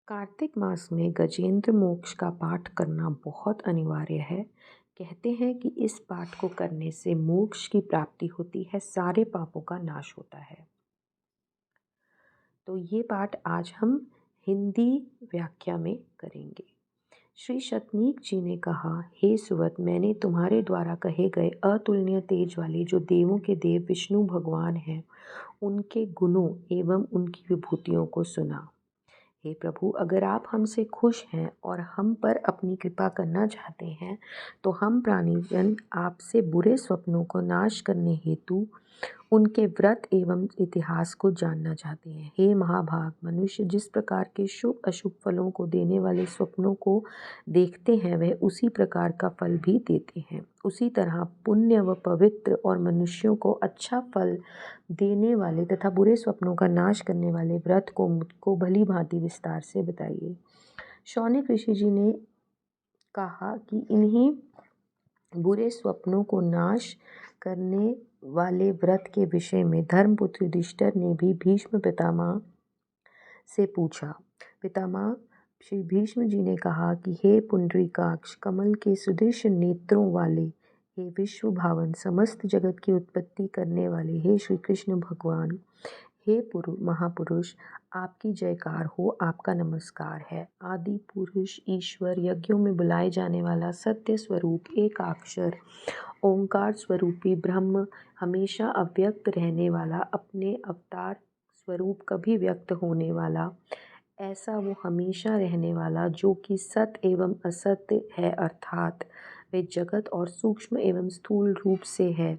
कार्तिक मास में गजेंद्र मोक्ष का पाठ करना बहुत अनिवार्य है। कहते हैं कि इस पाठ को करने से मोक्ष की प्राप्ति होती है, सारे पापों का नाश होता है। तो ये पाठ आज हम हिंदी व्याख्या में करेंगे। श्री शतनीक जी ने कहा, हे सुवत, मैंने तुम्हारे द्वारा कहे गए अतुलनीय तेज वाले जो देवों के देव विष्णु भगवान हैं, उनके गुणों एवं उनकी विभूतियों को सुना। हे प्रभु, अगर आप हमसे खुश हैं और हम पर अपनी कृपा करना चाहते हैं, तो हम प्राणीजन आपसे बुरे स्वप्नों को नाश करने हेतु उनके व्रत एवं इतिहास को जानना चाहते हैं। हे महाभाग, मनुष्य जिस प्रकार के शुभ अशुभ फलों को देने वाले स्वप्नों को देखते हैं, वह उसी प्रकार का फल भी देते हैं। उसी तरह पुण्य व पवित्र और मनुष्यों को अच्छा फल देने वाले तथा बुरे स्वप्नों का नाश करने वाले व्रत को मुझको भली भांति विस्तार से बताइए। शौनक ऋषि जी ने कहा कि इन्हीं बुरे स्वप्नों को नाश करने वाले व्रत के विषय में धर्मपुत्र युधिष्ठिर ने भी भीष्म पितामह से पूछा। पितामह श्री भीष्म जी ने कहा कि हे पुंडरीकाक्ष, कमल के सुदृश नेत्रों वाले, हे विश्व भावन, समस्त जगत की उत्पत्ति करने वाले, हे श्री कृष्ण भगवान, हे महापुरुष, आपकी जयकार हो, आपका नमस्कार है। आदि पुरुष ईश्वर, यज्ञों में बुलाए जाने वाला, सत्य स्वरूप, एक अक्षर, ओंकार स्वरूपी ब्रह्म, हमेशा अव्यक्त रहने वाला, अपने अवतार स्वरूप कभी व्यक्त होने वाला, ऐसा वो हमेशा रहने वाला जो कि सत्य एवं असत्य है, अर्थात वे जगत और सूक्ष्म एवं स्थूल रूप से है,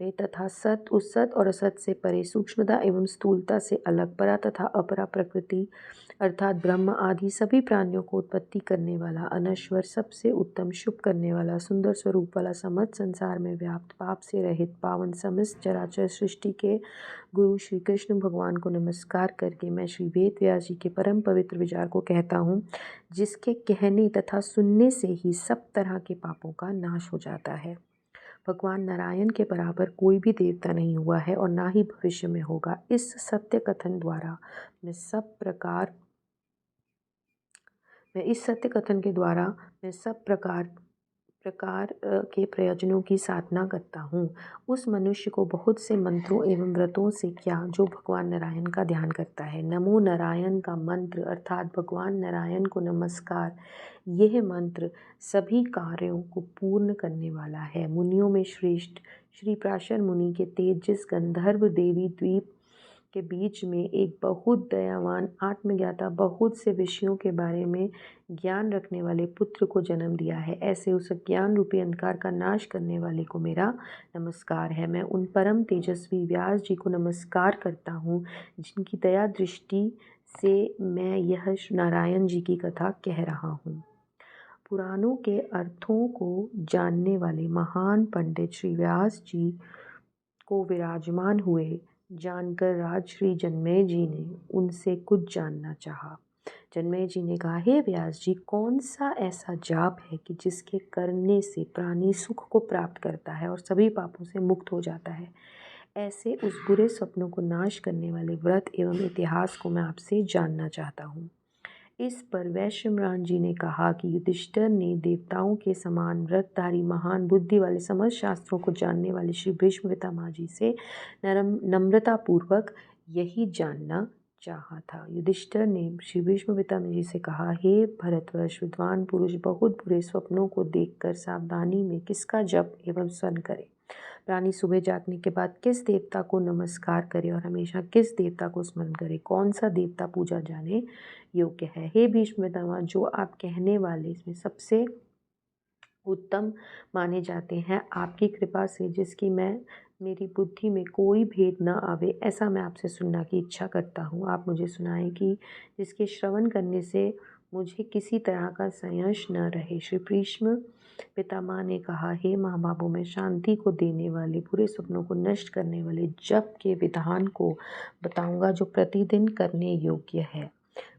वे तथा सत्य उस सत्य और असत्य से परे, सूक्ष्मता एवं स्थूलता से अलग, परा तथा अपरा प्रकृति अर्थात ब्रह्म आदि सभी प्राणियों को उत्पत्ति करने वाला, अनश्वर, सबसे उत्तम, शुभ करने वाला, सुंदर स्वरूप वाला, समस्त संसार में व्याप्त, पाप से रहित, पावन, समस्त चराचर सृष्टि के गुरु श्री कृष्ण भगवान को नमस्कार करके मैं श्री वेद व्यास जी के परम पवित्र विचार को कहता हूँ, जिसके कहने तथा सुनने से ही सब तरह के पापों का नाश हो जाता है। भगवान नारायण के बराबर कोई भी देवता नहीं हुआ है और ना ही भविष्य में होगा। इस सत्य कथन द्वारा मैं सब प्रकार के प्रयोजनों की साधना करता हूँ। उस मनुष्य को बहुत से मंत्रों एवं व्रतों से क्या, जो भगवान नारायण का ध्यान करता है। नमो नारायण का मंत्र अर्थात भगवान नारायण को नमस्कार, यह मंत्र सभी कार्यों को पूर्ण करने वाला है। मुनियों में श्रेष्ठ श्री पराशर मुनि के तेज, जिस गंधर्व देवी द्वीप के बीच में एक बहुत दयावान, आत्मज्ञाता, बहुत से विषयों के बारे में ज्ञान रखने वाले पुत्र को जन्म दिया है, ऐसे उस ज्ञान रूपी अंधकार का नाश करने वाले को मेरा नमस्कार है। मैं उन परम तेजस्वी व्यास जी को नमस्कार करता हूँ, जिनकी दया दृष्टि से मैं यह नारायण जी की कथा कह रहा हूँ। पुराणों के अर्थों को जानने वाले महान पंडित श्री व्यास जी को विराजमान हुए जानकर राजश्री जन्मेय जी ने उनसे कुछ जानना चाहा। जन्मेय जी ने कहा, हे व्यास जी, कौन सा ऐसा जाप है कि जिसके करने से प्राणी सुख को प्राप्त करता है और सभी पापों से मुक्त हो जाता है। ऐसे उस बुरे स्वप्नों को नाश करने वाले व्रत एवं इतिहास को मैं आपसे जानना चाहता हूँ। इस पर वैश्यम्रान जी ने कहा कि युधिष्ठिर ने देवताओं के समान व्रतधारी, महान बुद्धि वाले, समस्त शास्त्रों को जानने वाले श्री भीष्म पितामह जी से नम्रतापूर्वक यही जानना चाहा था। युधिष्ठिर ने श्री भीष्म पितामह जी से कहा, हे भरतवर्ष, विद्वान पुरुष बहुत बुरे स्वप्नों को देखकर सावधानी में किसका जप एवं स्मरण करे, प्राणी सुबह जागने के बाद किस देवता को नमस्कार करे और हमेशा किस देवता को स्मरण करे, कौन सा देवता पूजा जाने योग्य है। हे भीष्म पितामह, जो आप कहने वाले इसमें सबसे उत्तम माने जाते हैं, आपकी कृपा से जिसकी मेरी बुद्धि में कोई भेद न आवे, ऐसा मैं आपसे सुनने की इच्छा करता हूँ। आप मुझे सुनाएं कि जिसके श्रवण करने से मुझे किसी तरह का संशय न रहे। श्री भीष्म पितामह ने कहा, हे महाबाबू, मैं शांति को देने वाले, बुरे सपनों को नष्ट करने वाले जप के विधान को बताऊंगा, जो प्रतिदिन करने योग्य है।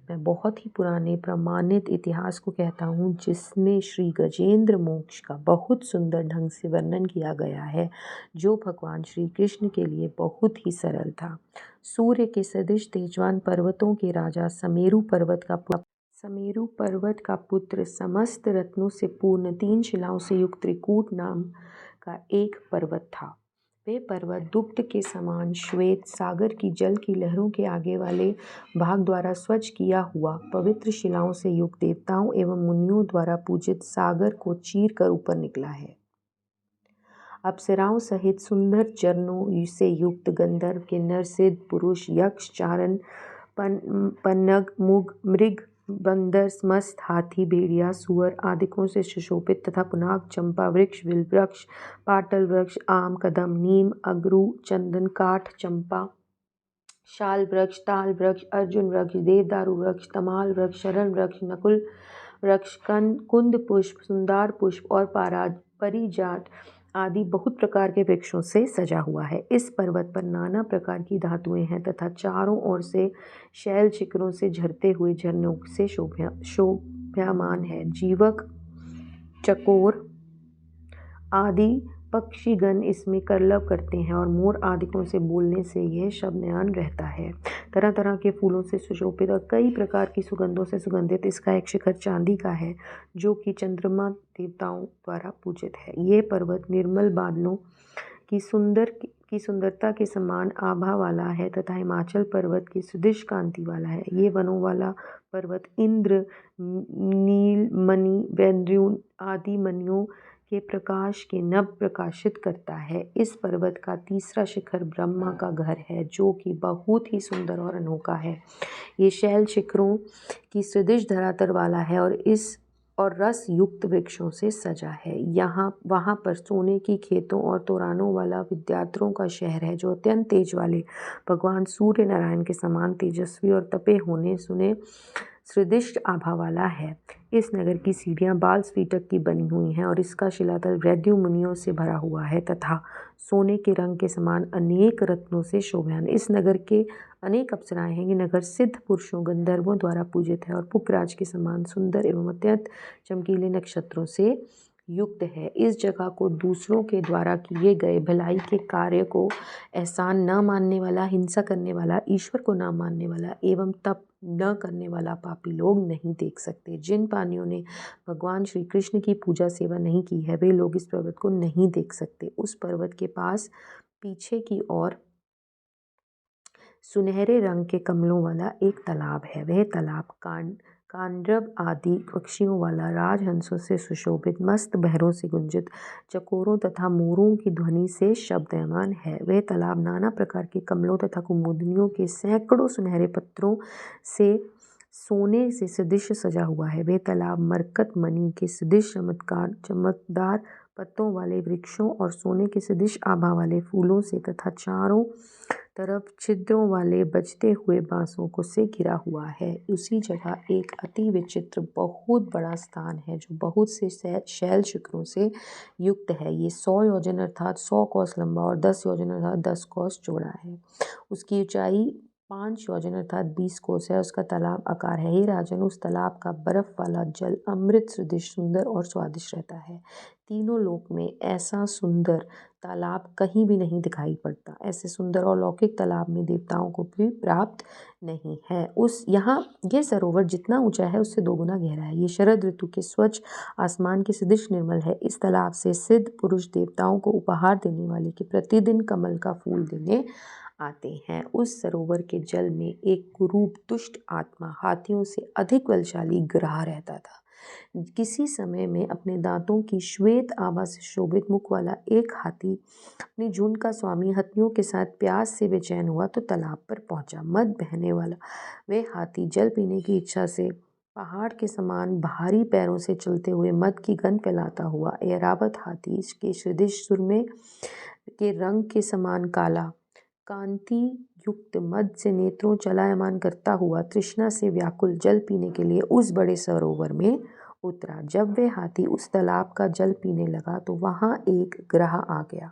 मैं बहुत ही पुराने प्रमाणित इतिहास को कहता हूँ, जिसमें श्री गजेंद्र मोक्ष का बहुत सुंदर ढंग से वर्णन किया गया है, जो भगवान श्री कृष्ण के लिए बहुत ही सरल था। सूर्य के सदृश तेजवान पर्वतों के राजा समेरु पर्वत का समेरु पर्वत का पुत्र समस्त रत्नों से पूर्ण 3 शिलाओं से युक्त त्रिकूट नाम का एक पर्वत था। वे पर्वत दुग्ध के समान श्वेत सागर की जल की लहरों के आगे वाले भाग द्वारा स्वच्छ किया हुआ पवित्र शिलाओं से युक्त देवताओं एवं मुनियों द्वारा पूजित सागर को चीर कर ऊपर निकला है। अप्सराओं सहित सुंदर चरणों से युक्त गंधर्व के नर सिद्ध पुरुष यक्ष चारण पन्नग मुग मृग बंदर मस्त हाथी भेड़िया सुअर आदिकों से सुशोभित तथा पुनाग चंपा वृक्ष विल वृक्ष पाटल वृक्ष आम कदम नीम अगरू चंदन काठ चंपा शाल वृक्ष ताल वृक्ष अर्जुन वृक्ष देवदारू वृक्ष तमाल वृक्ष शरण वृक्ष नकुल वृक्ष कुंद पुष्प सुंदर पुष्प और परिजात आदि बहुत प्रकार के वृक्षों से सजा हुआ है। इस पर्वत पर नाना प्रकार की धातुएं हैं तथा चारों ओर से शैल शिखरों से झरते हुए झरनों से शोभायमान है। जीवक चकोर आदि पक्षीगण इसमें करलव करते हैं और मोर आदिकों से बोलने से यह शब्दयान रहता है। तरह तरह के फूलों से सुशोभित और कई प्रकार की सुगंधों से सुगंधित इसका एक शिखर चांदी का है जो कि चंद्रमा देवताओं द्वारा पूजित है। ये पर्वत निर्मल बादलों की सुंदरता के समान आभा वाला है तथा हिमाचल पर्वत की सुदिश कांति वाला है। ये वनों वाला पर्वत इंद्र नीलमणि वैद्युन आदि मणियों के प्रकाश के नभ प्रकाशित करता है। इस पर्वत का तीसरा शिखर ब्रह्मा का घर है जो कि बहुत ही सुंदर और अनोखा है। ये शैल शिखरों की सदृश धरातल वाला है और रस युक्त वृक्षों से सजा है। वहाँ पर सोने की खेतों और तोरानों वाला विद्याधरों का शहर है जो अत्यंत तेज वाले भगवान सूर्य नारायण के समान तेजस्वी और तपे होने सुने सुदृष्ट आभा वाला है। इस नगर की सीढ़ियाँ बाल स्फटिक की बनी हुई हैं और इसका शिलातल वैद्यु मुनियों से भरा हुआ है तथा सोने के रंग के समान अनेक रत्नों से शोभयान। इस नगर के अनेक अप्सराएं हैं। ये नगर सिद्ध पुरुषों गंधर्वों द्वारा पूजित है और पुखराज के समान सुंदर एवं अत्यंत चमकीले नक्षत्रों से युक्त है। इस जगह को दूसरों के द्वारा किए गए भलाई के कार्य को एहसान न मानने वाला हिंसा करने वाला ईश्वर को न मानने वाला एवं तप न करने वाला पापी लोग नहीं देख सकते। जिन प्राणियों ने भगवान श्री कृष्ण की पूजा सेवा नहीं की है वे लोग इस पर्वत को नहीं देख सकते। उस पर्वत के पास पीछे की ओर सुनहरे रंग के कमलों वाला एक तालाब है। वह तालाब कांडव आदि पक्षियों वाला राजहंसों से सुशोभित मस्त बहरों से गुंजित चकोरों तथा मोरों की ध्वनि से शब्दयमान है। वह तालाब नाना प्रकार के कमलों तथा कुमुदिनियों के सैकड़ों सुनहरे पत्थरों से सोने से सदृश सजा हुआ है। वह तालाब मरकत मणि के सदृश चमकदार पत्तों वाले वृक्षों और सोने के सदृश आभा वाले फूलों से तथा चारों तरफ छिद्रों वाले बजते हुए बांसों को से घिरा हुआ है। उसी जगह एक अति विचित्र बहुत बड़ा स्थान है जो बहुत से शैल शिखरों से युक्त है। ये 100 योजन अर्थात 100 कोस लंबा और 10 योजन अर्थात 10 कोस चौड़ा है। उसकी ऊंचाई 5 योजन अर्थात 20 कोस है। उसका तालाब आकार है। हे राजन, उस तालाब का बर्फ वाला जल अमृत सदृश सुंदर और स्वादिष्ट रहता है। तीनों लोक में ऐसा सुंदर तालाब कहीं भी नहीं दिखाई पड़ता। ऐसे सुंदर और लौकिक तालाब में देवताओं को भी प्राप्त नहीं है। यहाँ यह सरोवर जितना ऊंचा है उससे 2 गुना गहरा है। ये शरद ऋतु के स्वच्छ आसमान के सदृश निर्मल है। इस तालाब से सिद्ध पुरुष देवताओं को उपहार देने वाले के प्रतिदिन कमल का फूल देने आते हैं। उस सरोवर के जल में एक कुरूप दुष्ट आत्मा हाथियों से अधिक बलशाली ग्रह रहता था। किसी समय में अपने दांतों की श्वेत आभा से शोभित मुख वाला एक हाथी अपने झुंड का स्वामी हाथियों के साथ प्यास से बेचैन हुआ तो तालाब पर पहुंचा। मद बहने वाला वह हाथी जल पीने की इच्छा से पहाड़ के समान भारी पैरों से चलते हुए मद की गंध फैलाता हुआ ऐरावत हाथी के सदृश सुरमे के रंग के समान काला कांति युक्त मद से नेत्रों चलायमान करता हुआ तृष्णा से व्याकुल जल पीने के लिए उस बड़े सरोवर में उतरा। जब वह हाथी उस तालाब का जल पीने लगा तो वहां एक ग्रह आ गया।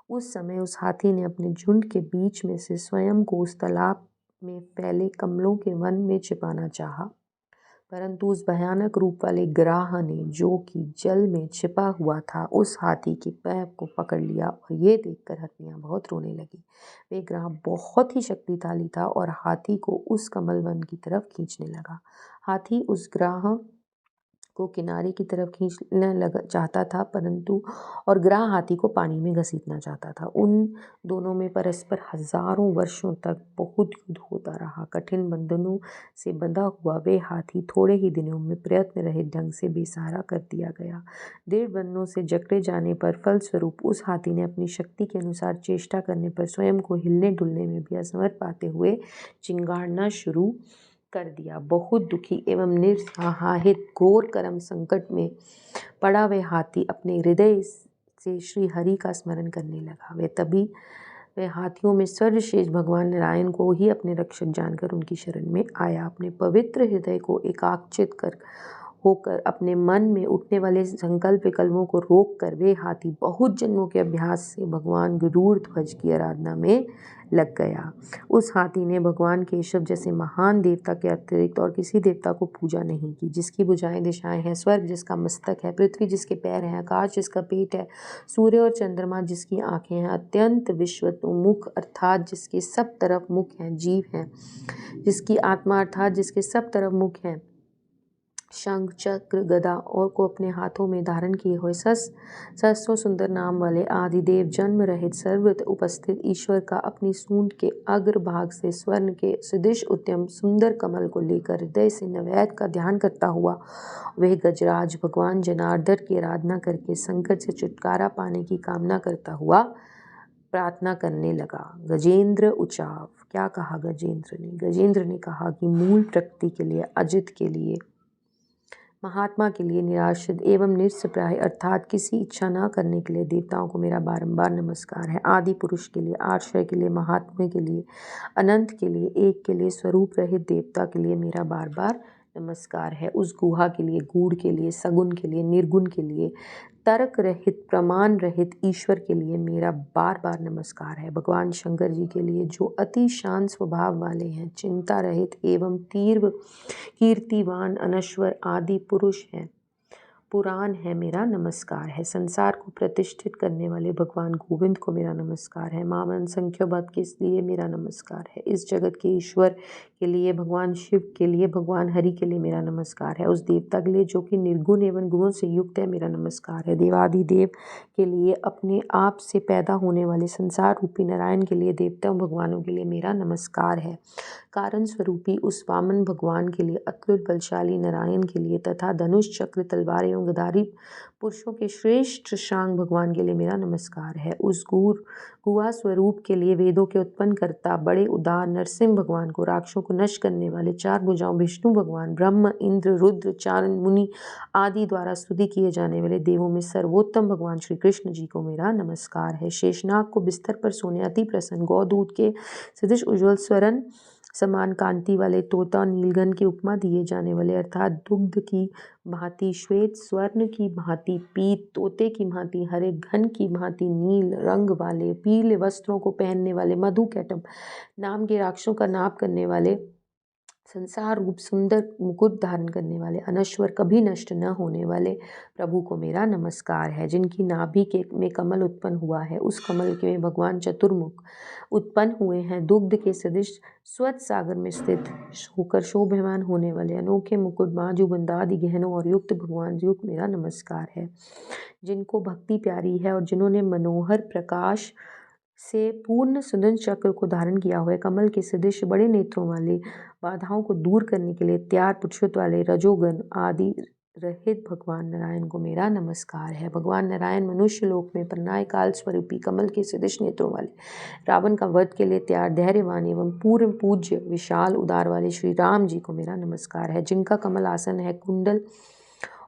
उस समय उस हाथी ने अपने झुंड के बीच में से स्वयं को उस तालाब में फैले कमलों के वन में छिपाना चाहा। परंतु उस भयानक रूप वाले ग्राह ने, जो कि जल में छिपा हुआ था, उस हाथी के पैर को पकड़ लिया और ये देखकर हथनियाँ बहुत रोने लगी। वे ग्राह बहुत ही शक्तिशाली था और हाथी को उस कमल वन की तरफ खींचने लगा। हाथी उस ग्राह को किनारे की तरफ खींचना चाहता था, परंतु और ग्राह हाथी को पानी में घसीटना चाहता था। उन दोनों में परस्पर हजारों वर्षों तक बहुत युद्ध होता रहा। कठिन बंधनों से बंधा हुआ वे हाथी थोड़े ही दिनों में प्रयत्न रहित ढंग से बेसहारा कर दिया गया। दृढ़ बंधनों से जकड़े जाने पर फलस्वरूप उस हाथी ने अपनी शक्ति के अनुसार चेष्टा करने पर स्वयं को हिलने डुलने में भी असमर्थ पाते हुए चिंगाड़ना शुरू कर दिया। बहुत दुखी एवं निस्सहायित घोर कर्म संकट में पड़ा वह हाथी अपने हृदय से श्री हरि का स्मरण करने लगा। वह हाथियों में सर्वश्रेष्ठ भगवान नारायण को ही अपने रक्षक जानकर उनकी शरण में आया। अपने पवित्र हृदय को एकाग्रचित होकर अपने मन में उठने वाले संकल्प विकल्पों को रोक कर वे हाथी बहुत जन्मों के अभ्यास से भगवान गरुड़ ध्वज की आराधना में लग गया। उस हाथी ने भगवान केशव जैसे महान देवता के अतिरिक्त और किसी देवता को पूजा नहीं की, जिसकी भुजाएं दिशाएं हैं, स्वर्ग जिसका मस्तक है, पृथ्वी जिसके पैर हैं, आकाश जिसका पेट है, सूर्य और चंद्रमा जिसकी आंखें हैं, अत्यंत विश्वतोमुख अर्थात जिसके सब तरफ मुख हैं, जीव हैं, जिसकी आत्मा अर्थात जिसके सब तरफ मुख हैं, शंख चक्र गदा और को अपने हाथों में धारण किए हुए सहस्रों सुंदर नाम वाले आदिदेव, जन्म रहित सर्वत्र उपस्थित ईश्वर का अपनी सूंड के अग्रभाग से स्वर्ण के सदृश उत्तम सुंदर कमल को लेकर हृदय से नैवेद्य का ध्यान करता हुआ वह गजराज भगवान जनार्दन की आराधना करके संकट से छुटकारा पाने की कामना करता हुआ प्रार्थना करने लगा। गजेंद्र उचाव। क्या कहा गजेंद्र ने? गजेंद्र ने कहा कि मूल प्रकृति के लिए, अजित के लिए, महात्मा के लिए, निराश्रित एवं निरसप्राय अर्थात किसी इच्छा न करने के लिए देवताओं को मेरा बारंबार नमस्कार है। आदि पुरुष के लिए, आश्रय के लिए, महात्मा के लिए, अनंत के लिए, एक के लिए, स्वरूप रहित देवता के लिए मेरा बार बार नमस्कार है। उस गुहा के लिए, गूढ़ के लिए, सगुण के लिए, निर्गुण के लिए, तर्क रहित प्रमाण रहित ईश्वर के लिए मेरा बार बार नमस्कार है। भगवान शंकर जी के लिए जो अति शांत स्वभाव वाले हैं, चिंता रहित एवं तीव्र कीर्तिवान, अनश्वर आदि पुरुष हैं, पुराण है, मेरा नमस्कार है। संसार को प्रतिष्ठित करने वाले भगवान गोविंद को मेरा नमस्कार है। मामन संख्य भक्त के लिए मेरा नमस्कार है। इस जगत के ईश्वर के लिए, भगवान शिव के लिए, भगवान हरि के लिए मेरा नमस्कार है। उस देवता के लिए जो कि निर्गुण एवं गुणों से युक्त है, मेरा नमस्कार है। देवादिदेव के लिए, अपने आप से पैदा होने वाले संसार रूपी नारायण के लिए, देवताओं भगवानों के लिए मेरा नमस्कार है। कारण स्वरूपी उस वामन भगवान के लिए, अतुलित बलशाली नारायण के लिए तथा धनुष चक्र तलवार एवं गदारी पुरुषों के श्रेष्ठ शांग भगवान के लिए मेरा नमस्कार है। उस गुहा स्वरूप के लिए, वेदों के उत्पन्न करता बड़े उदार नरसिंह भगवान को, राक्षसों को नष्ट करने वाले चार भुजाओं विष्णु भगवान, ब्रह्म इंद्र रुद्र चारण मुनि आदि द्वारा स्तुति किए जाने वाले देवों में सर्वोत्तम भगवान श्री कृष्ण जी को मेरा नमस्कार है। शेषनाग को बिस्तर पर सोने अति प्रसन्न, गौदूत के सदृश उज्ज्वल स्वर्ण समान कांति वाले, तोता नीलगन की उपमा दिए जाने वाले अर्थात दुग्ध की भांति श्वेत, स्वर्ण की भांति पीत, तोते की भांति हरे, घन की भांति नील रंग वाले, पीले वस्त्रों को पहनने वाले, मधु कैटम नाम के राक्षसों का नाप करने वाले, संसार रूप सुंदर मुकुट धारण करने वाले, अनश्वर कभी नष्ट न होने वाले प्रभु को मेरा नमस्कार है। जिनकी नाभि के में कमल उत्पन्न हुआ है, उस कमल के में भगवान चतुर्मुख उत्पन्न हुए हैं। दुग्ध के सदृश स्वच्छ सागर में स्थित होकर शोभायमान होने वाले अनोखे मुकुट, बाजू बंद आदि गहनों और युक्त भगवान जी को मेरा नमस्कार है। जिनको भक्ति प्यारी है और जिन्होंने मनोहर प्रकाश से पूर्ण सुदर्शन चक्र को धारण किया हुआ है, कमल के सदृश बड़े नेत्रों वाले, बाधाओं को दूर करने के लिए त्याग पुरुषत्व वाले, रजोगुण आदि रहित भगवान नारायण को मेरा नमस्कार है। भगवान नारायण मनुष्य लोक में प्रलय काल स्वरूपी कमल के सदृश नेत्रों वाले, रावण का वध के लिए तैयार, धैर्यवान एवं पूर्ण पूज्य विशाल उदार वाले श्री राम जी को मेरा नमस्कार है। जिनका कमल आसन है, कुंडल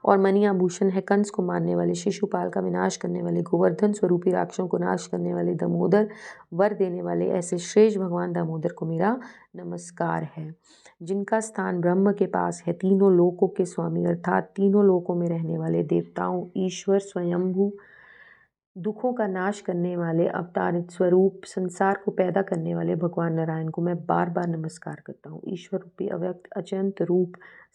और मणि आभूषण है, कंस को मारने वाले, शिशुपाल का विनाश करने वाले, गोवर्धन स्वरूपी राक्षसों को नाश करने वाले, दामोदर वर देने वाले, ऐसे श्रेष्ठ भगवान दामोदर को मेरा नमस्कार है। जिनका स्थान ब्रह्म के पास है, तीनों लोकों के स्वामी अर्थात तीनों लोकों में रहने वाले, देवताओं ईश्वर स्वयंभू दुखों का नाश करने वाले अवतारित स्वरूप संसार को पैदा करने वाले भगवान नारायण को मैं बार बार नमस्कार करता हूँ। ईश्वर रूपी अव्यक्त अचिंत्य रूप,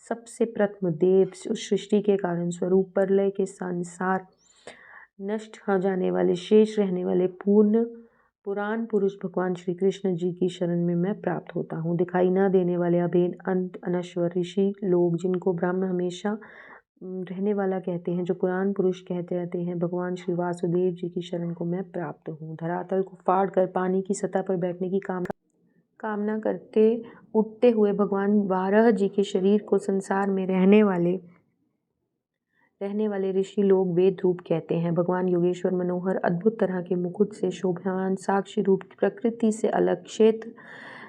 सबसे प्रथम देव, उस सृष्टि के कारण स्वरूप, प्रलय के संसार नष्ट हो जाने वाले, शेष रहने वाले पूर्ण पुराण पुरुष भगवान श्री कृष्ण जी की शरण में मैं प्राप्त होता हूँ। दिखाई न देने वाले अभेद अंत अनश्वर ऋषि लोग, जिनको ब्रह्म हमेशा रहने वाला कहते हैं, जो पुराण पुरुष कहते रहते हैं, भगवान श्री वासुदेव जी की शरण को मैं प्राप्त हूँ। धरातल को फाड़ कर पानी की सतह पर बैठने की कामना करते उठते हुए भगवान वाराह जी के शरीर को संसार में रहने वाले ऋषि लोग वेद रूप कहते हैं। भगवान योगेश्वर मनोहर अद्भुत तरह के मुकुट से शोभायमान साक्षी रूप, प्रकृति से अलग क्षेत्र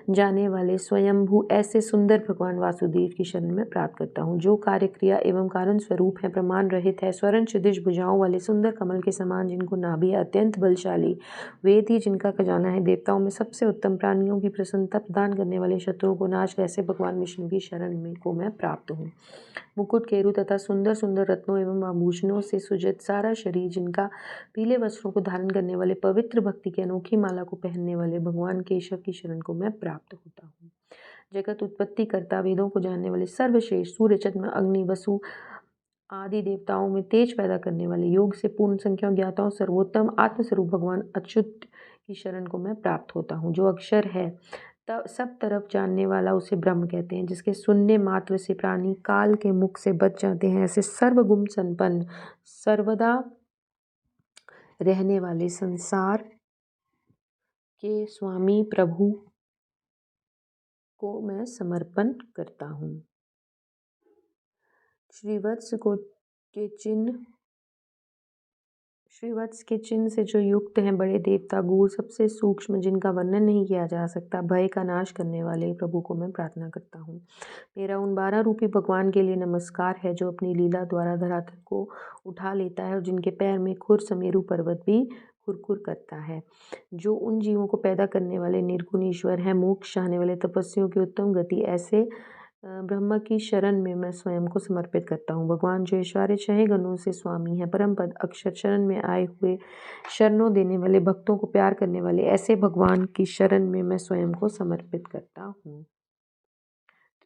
जाने वाले स्वयंभू, ऐसे सुंदर भगवान वासुदेव की शरण में प्राप्त करता हूँ, जो कार्य क्रिया एवं कारण स्वरूप है, प्रमाण रहित है, स्वर्ण क्षितिज भुजाओं वाले सुंदर कमल के समान, जिनको नाभि है, अत्यंत बलशाली, वेद ही जिनका खजाना है, देवताओं में सबसे उत्तम, प्राणियों की प्रसन्नता प्रदान करने वाले, शत्रुओं को नाश, ऐसे भगवान विष्णु की शरण में को मैं प्राप्त हूँ। मुकुट, केरु तथा सुंदर सुंदर रत्नों एवं आभूषणों से सुजत सारा शरीर, जिनका पीले वस्त्रों को धारण करने वाले, पवित्र भक्ति की अनोखी माला को पहनने वाले भगवान केशव की शरण को मैं प्राप्त होता हूँ। जगत उत्पत्ति करता, वेदों को जानने वाले, सर्वश्रेष्ठ, सूर्य चंद्रमा अग्नि वसु आदि देवताओं में तेज पैदा करने वाले, योग से पूर्ण संख्या ज्ञाताओं सर्वोत्तम आत्मस्वरूप भगवान अच्युत की शरण को मैं प्राप्त होता हूँ, जो अक्षर है, तब सब तरफ जानने वाला, उसे ब्रह्म कहते हैं, जिसके सुनने मात्र से प्राणी काल के मुख से बच जाते हैं, ऐसे सर्वगुण संपन्न, सर्वदा रहने वाले, संसार के स्वामी प्रभु को मैं समर्पण करता हूँ। श्रीवत्स के चिन्ह से जो युक्त हैं बड़े देवता, गूढ़, सबसे सूक्ष्म, जिनका वर्णन नहीं किया जा सकता, भय का नाश करने वाले प्रभु को मैं प्रार्थना करता हूँ। मेरा उन 12 रूपी भगवान के लिए नमस्कार है, जो अपनी लीला द्वारा धरातल को उठा लेता है और जिनके पैर में खुर समेरु पर्वत भी खुरखुर करता है, जो उन जीवों को पैदा करने वाले निर्गुण ईश्वर हैं, मोक्ष चाहने वाले तपस्वियों की उत्तम गति, ऐसे ब्रह्म की शरण में मैं स्वयं को समर्पित करता हूँ। भगवान जो ऐश्वर्य 6 गणों से स्वामी है, परम पद अक्षर, शरण में आए हुए शरणों देने वाले, भक्तों को प्यार करने वाले, ऐसे भगवान की शरण में मैं स्वयं को समर्पित करता हूँ।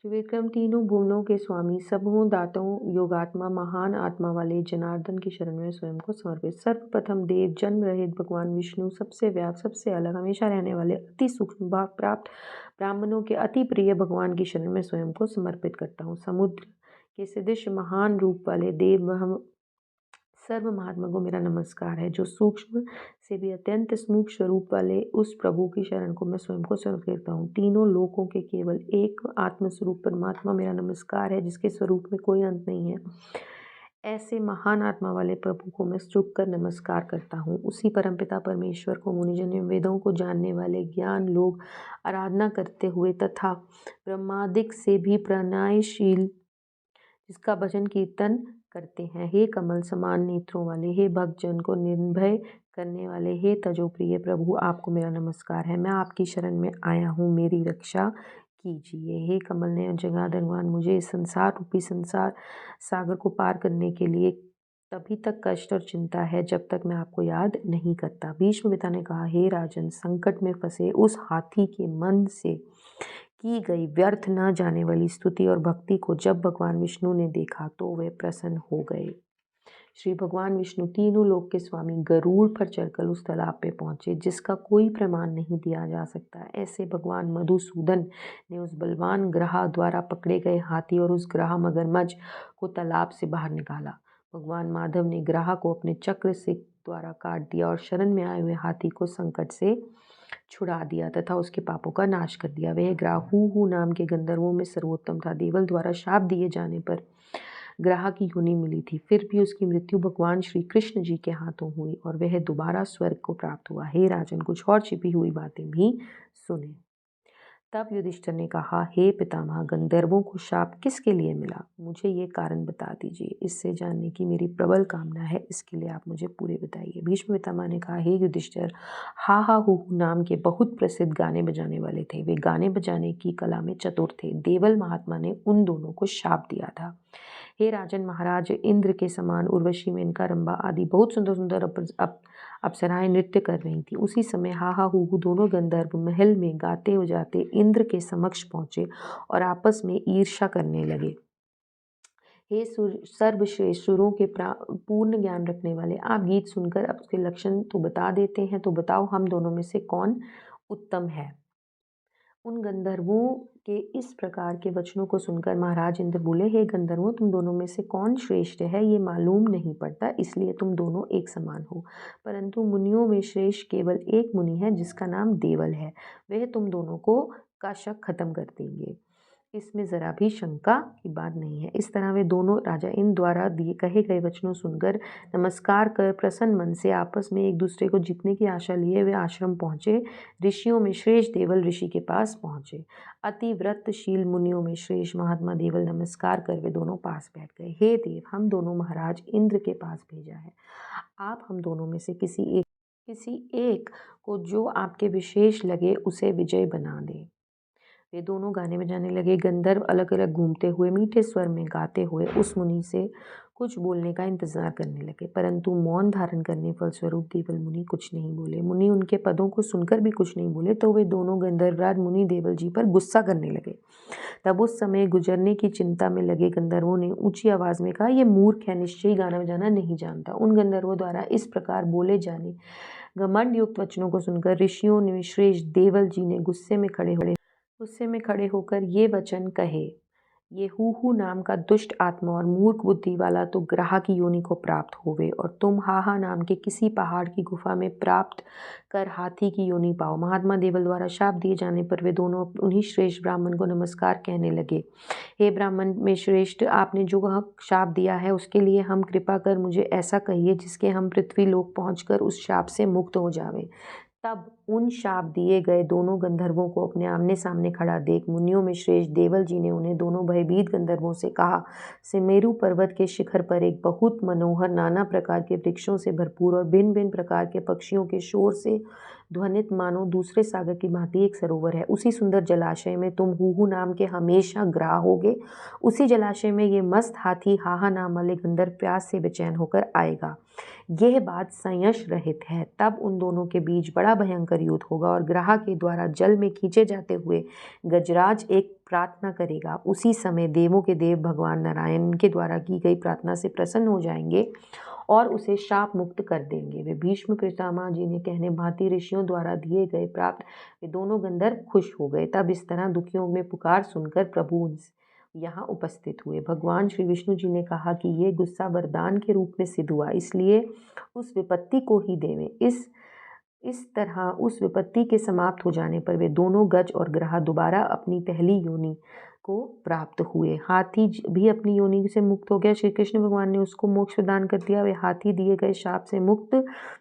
त्रिविक्रम, तीनों भुवनों के स्वामी, सबों दाताओं, योगात्मा, महान आत्मा वाले जनार्दन की शरण में स्वयं को समर्पित। सर्वप्रथम देव, जन्म रहित भगवान विष्णु, सबसे व्यापक, सबसे अलग, हमेशा रहने वाले, अति सूक्ष्म भाव प्राप्त ब्राह्मणों के अति प्रिय भगवान की शरण में स्वयं को समर्पित करता हूँ। समुद्र के सदृश महान रूप वाले देव सर्व महात्मा को मेरा नमस्कार है, जो सूक्ष्म से भी अत्यंत सूक्ष्म स्वरूप वाले उस प्रभु की शरण को मैं स्वयं को समर्पित करता हूँ। तीनों लोकों के केवल एक आत्मस्वरूप परमात्मा मेरा नमस्कार है, जिसके स्वरूप में कोई अंत नहीं है, ऐसे महान आत्मा वाले प्रभु को मैं झुक कर नमस्कार करता हूँ। उसी परमपिता परमेश्वर को मुनिजन एवं वेदों को जानने वाले ज्ञान लोग आराधना करते हुए तथा ब्रह्मादिक से भी प्रणयशील, जिसका भजन कीर्तन करते हैं। हे कमल समान नेत्रों वाले, हे भक्तजन को निर्भय करने वाले, हे तजोप्रिय प्रभु, आपको मेरा नमस्कार है। मैं आपकी शरण में आया हूँ, मेरी रक्षा कीजिए। हे कमल नयन जगन्नाथ भगवान, मुझे इस संसार रूपी संसार सागर को पार करने के लिए तभी तक कष्ट और चिंता है, जब तक मैं आपको याद नहीं करता। भीष्म पिता ने कहा, हे राजन, संकट में फंसे उस हाथी के मन से की गई व्यर्थ न जाने वाली स्तुति और भक्ति को जब भगवान विष्णु ने देखा तो वे प्रसन्न हो गए। श्री भगवान विष्णु तीनों लोक के स्वामी गरुड़ पर चढ़कर उस तालाब पे पहुंचे, जिसका कोई प्रमाण नहीं दिया जा सकता। ऐसे भगवान मधुसूदन ने उस बलवान ग्रह द्वारा पकड़े गए हाथी और उस ग्रह मगरमच्छ को तालाब से बाहर निकाला। भगवान माधव ने ग्रह को अपने चक्र से द्वारा काट दिया और शरण में आए हुए हाथी को संकट से छुड़ा दिया तथा उसके पापों का नाश कर दिया। वह ग्रह हू नाम के गंधर्वों में सर्वोत्तम था। देवल द्वारा शाप दिए जाने पर ग्रह की योनि मिली थी, फिर भी उसकी मृत्यु भगवान श्री कृष्ण जी के हाथों हुई और वह दोबारा स्वर्ग को प्राप्त हुआ। हे राजन, कुछ और छिपी हुई बातें भी सुने। तब युधिष्ठिर ने कहा, हे पितामह, गंधर्वों को शाप किसके लिए मिला? मुझे ये कारण बता दीजिए। इससे जानने की मेरी प्रबल कामना है, इसके लिए आप मुझे पूरे बताइए। भीष्म पितामह ने कहा, हे युधिष्ठिर, हा हा हू नाम के बहुत प्रसिद्ध गाने बजाने वाले थे। वे गाने बजाने की कला में चतुर थे। देवल महात्मा ने उन दोनों को शाप दिया था। हे राजन महाराज, इंद्र के समान उर्वशी, मेनका, रंभा आदि बहुत सुंदर सुंदर अप्सराएं नृत्य कर रही थी। उसी समय हा हा हू हू दोनों गंधर्व महल में गाते हो जाते इंद्र के समक्ष पहुंचे और आपस में ईर्ष्या करने लगे। हे सर्वश्रेष्ठ, सुरों के पूर्ण ज्ञान रखने वाले, आप गीत सुनकर अब उसके लक्षण तो बता देते हैं, तो बताओ हम दोनों में से कौन उत्तम है। उन गंधर्वों के इस प्रकार के वचनों को सुनकर महाराज इंद्र बोले, हे गंधर्वों, तुम दोनों में से कौन श्रेष्ठ है ये मालूम नहीं पड़ता, इसलिए तुम दोनों एक समान हो। परंतु मुनियों में श्रेष्ठ केवल एक मुनि है जिसका नाम देवल है, वह तुम दोनों को का शक खत्म कर देंगे, इसमें जरा भी शंका की बात नहीं है। इस तरह वे दोनों राजा इन द्वारा दिए कहे गए वचनों सुनकर नमस्कार कर प्रसन्न मन से आपस में एक दूसरे को जीतने की आशा लिए वे आश्रम पहुँचे। ऋषियों में श्रेष्ठ देवल ऋषि के पास पहुँचे। अति व्रतशील मुनियों में श्रेष्ठ महात्मा देवल नमस्कार कर वे दोनों पास बैठ गए। हे देव, हम दोनों महाराज इंद्र के पास भेजा है, आप हम दोनों में से किसी एक को जो आपके विशेष लगे उसे विजय बना दें। वे दोनों गाने बजाने लगे। गंधर्व अलग अलग घूमते हुए मीठे स्वर में गाते हुए उस मुनि से कुछ बोलने का इंतजार करने लगे, परंतु मौन धारण करने फलस्वरूप देवल मुनि कुछ नहीं बोले। मुनि उनके पदों को सुनकर भी कुछ नहीं बोले, तो वे दोनों गंधर्वराज मुनि देवल जी पर गुस्सा करने लगे। तब उस समय गुजरने की चिंता में लगे गंधर्वों ने ऊंची आवाज में कहा, ये मूर्ख है, निश्चय ही गाना बजाना नहीं जानता। उन गंधर्वों द्वारा इस प्रकार बोले जाने घमंड युक्त वचनों को सुनकर ऋषियों ने श्रेष्ठ देवल जी ने गुस्से में खड़े होकर ये वचन कहे, ये हूहू नाम का दुष्ट आत्मा और मूर्ख बुद्धि वाला तो ग्रह की योनि को प्राप्त होवे, और तुम हाहा नाम के किसी पहाड़ की गुफा में प्राप्त कर हाथी की योनि पाओ। महात्मा देवल द्वारा शाप दिए जाने पर वे दोनों उन्हीं श्रेष्ठ ब्राह्मण को नमस्कार कहने लगे। हे ब्राह्मण में श्रेष्ठ, आपने जो शाप दिया है उसके लिए हम कृपा कर मुझे ऐसा कहिए जिसके हम पृथ्वी लोक पहुँचकर उस शाप से मुक्त हो जावे। तब उन शाप दिए गए दोनों गंधर्वों को अपने आमने सामने खड़ा देख मुनियों में श्रेष्ठ देवल जी ने उन्हें दोनों भयभीत गंधर्वों से कहा, सुमेरु पर्वत के शिखर पर एक बहुत मनोहर नाना प्रकार के वृक्षों से भरपूर और भिन्न भिन्न प्रकार के पक्षियों के शोर से ध्वनित मानो दूसरे सागर की भांति एक सरोवर है। उसी सुंदर जलाशय में तुम हूहू नाम के हमेशा ग्राह होगे। उसी जलाशय में ये मस्त हाथी हाहा नाम वाले गंधर्व प्यास से बेचैन होकर आएगा। यह बात संयश रहित है। तब उन दोनों के बीच बड़ा भयंकर युद्ध होगा और ग्राह के द्वारा जल में खींचे जाते हुए गजराज एक प्रार्थना करेगा। उसी समय देवों के देव भगवान नारायण के द्वारा की गई प्रार्थना से प्रसन्न हो जाएंगे और उसे शाप मुक्त कर देंगे। वे भीष्म पितामह जी ने कहने भांति ऋषियों द्वारा दिए गए प्राप्त वे दोनों गंधर्व खुश हो गए। तब इस तरह दुखियों में पुकार सुनकर प्रभु यहाँ उपस्थित हुए। भगवान श्री विष्णु जी ने कहा कि ये गुस्सा वरदान के रूप में सिद्ध हुआ, इसलिए उस विपत्ति को ही देवें। इस तरह उस विपत्ति के समाप्त हो जाने पर वे दोनों गज और ग्रह दोबारा अपनी पहली योनि को प्राप्त हुए। हाथी भी अपनी योनि से मुक्त हो गया। श्री कृष्ण भगवान ने उसको मोक्ष प्रदान कर दिया। वे हाथी दिए गए शाप से मुक्त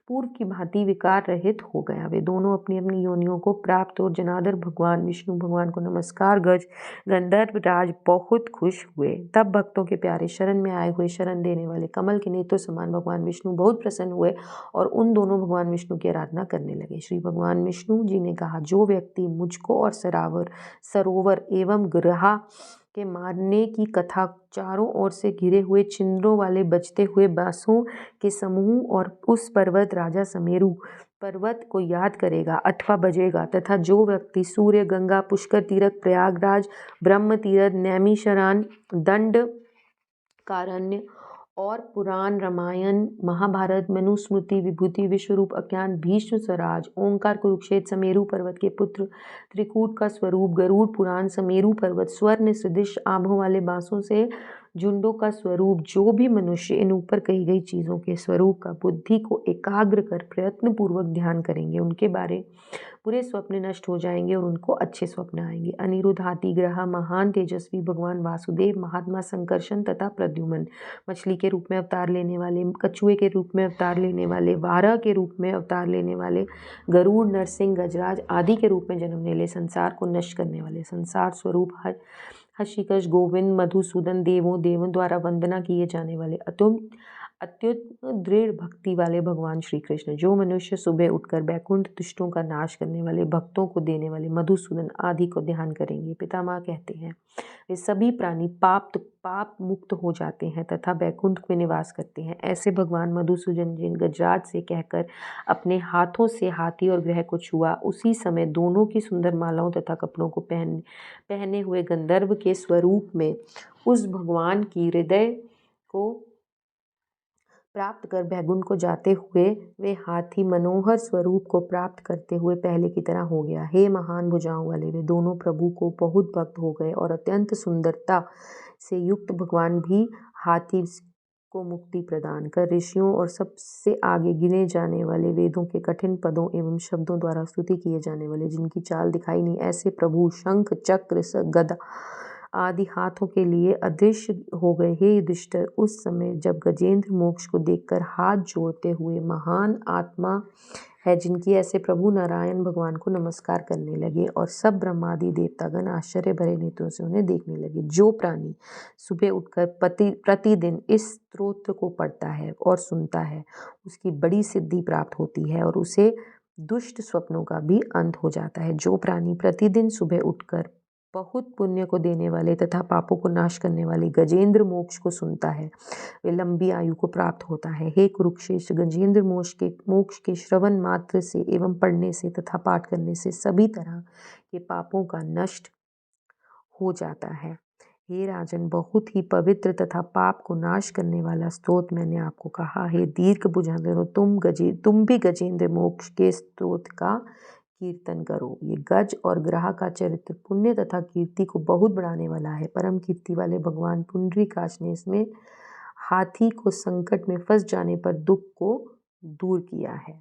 पूर्व की भांति विकार रहित हो गया। वे दोनों अपनी अपनी योनियों को प्राप्त और जनार्दन भगवान विष्णु भगवान को नमस्कार गज गंधर्व राज बहुत खुश हुए। तब भक्तों के प्यारे शरण में आए हुए शरण देने वाले कमल के नेत्रों समान भगवान विष्णु बहुत प्रसन्न हुए और उन दोनों भगवान विष्णु की आराधना करने लगे। श्री भगवान विष्णु जी ने कहा, जो व्यक्ति मुझको और सरोवर एवं ग्रह के मारने की कथा चारों ओर से घिरे हुए छिद्रों वाले बजते हुए बांसुओं के समूह और उस पर्वत राजा सुमेरु पर्वत को याद करेगा अथवा बजेगा, तथा जो व्यक्ति सूर्य, गंगा, पुष्कर तीर्थ, प्रयागराज, ब्रह्म तीर्थ, नैमिषारण्य, दंड कारण्य और पुराण, रामायण, महाभारत, मनुस्मृति, विभूति, विश्वरूप, आख्यान, भीष्म स्वराज, ओंकार, कुरुक्षेत्र, सुमेरु पर्वत के पुत्र, त्रिकूट का स्वरूप, गरुड़ पुराण, सुमेरु पर्वत, स्वर्ण सदृश आभों वाले बांसों से झुंडों का स्वरूप, जो भी मनुष्य इन ऊपर कही गई चीज़ों के स्वरूप का बुद्धि को एकाग्र कर प्रयत्न पूर्वक ध्यान करेंगे, उनके बारे बुरे स्वप्न नष्ट हो जाएंगे और उनको अच्छे स्वप्न आएंगे। अनिरुद्ध, हाथी ग्रह, महान तेजस्वी भगवान वासुदेव, महात्मा संकर्षण तथा प्रद्युम्न, मछली के रूप में अवतार लेने वाले, कछुए के रूप में अवतार लेने वाले, वारह के रूप में अवतार लेने वाले, गरुड़, नरसिंह, गजराज आदि के रूप में जन्म ले संसार को नष्ट करने वाले, संसार स्वरूप हर्षिकेश, गोविंद, मधुसूदन, देवों द्वारा वंदना किए जाने वाले अत्यंत दृढ़ भक्ति वाले भगवान श्री कृष्ण। जो मनुष्य सुबह उठकर बैकुंठ दुष्टों का नाश करने वाले, भक्तों को देने वाले मधुसूदन आदि को ध्यान करेंगे, पितामह कहते हैं, वे सभी प्राणी पाप मुक्त हो जाते हैं तथा बैकुंठ में निवास करते हैं। ऐसे भगवान मधुसूदन जी गजराज से कहकर अपने हाथों से हाथी और ग्रह को छुआ, उसी समय दोनों की सुंदर मालाओं तथा कपड़ों को पहने हुए गंधर्व के स्वरूप में उस भगवान की हृदय को प्राप्त कर बैकुंठ को जाते हुए वे हाथी मनोहर स्वरूप को प्राप्त करते हुए पहले की तरह हो गया। हे महान भुजाओं वाले वे दोनों प्रभु को बहुत भक्त हो गए और अत्यंत सुंदरता से युक्त भगवान भी हाथी को मुक्ति प्रदान कर ऋषियों और सबसे आगे गिने जाने वाले वेदों के कठिन पदों एवं शब्दों द्वारा स्तुति किए जाने वाले, जिनकी चाल दिखाई नहीं, ऐसे प्रभु शंख चक्र गदा आदि हाथों के लिए अदृश्य हो गए। हे युधिष्ठिर, उस समय जब गजेंद्र मोक्ष को देखकर हाथ जोड़ते हुए महान आत्मा है जिनकी ऐसे प्रभु नारायण भगवान को नमस्कार करने लगे और सब ब्रह्मादि देवतागण आश्चर्य भरे नेत्रों से उन्हें देखने लगे। जो प्राणी सुबह उठकर प्रतिदिन इस स्तोत्र को पढ़ता है और सुनता है, उसकी बड़ी सिद्धि प्राप्त होती है और उसे दुष्ट स्वप्नों का भी अंत हो जाता है। जो प्राणी प्रतिदिन सुबह उठकर बहुत पुण्य को देने वाले तथा पापों को नाश करने वाले गजेंद्र मोक्ष को सुनता है, वे लंबी आयु को प्राप्त होता है। हे कुरुक्षेत्र, गजेंद्र मोक्ष के श्रवण मात्र से एवं पढ़ने से तथा पाठ करने से सभी तरह के पापों का नष्ट हो जाता है। हे राजन, बहुत ही पवित्र तथा पाप को नाश करने वाला स्तोत्र मैंने आपको कहा। हे दीर्घ भुजंगों, तुम भी गजेंद्र मोक्ष के स्तोत्र का कीर्तन करो। ये गज और ग्रह का चरित्र पुण्य तथा कीर्ति को बहुत बढ़ाने वाला है। परम कीर्ति वाले भगवान पुंडरीकाक्ष ने इसमें हाथी को संकट में फंस जाने पर दुख को दूर किया है।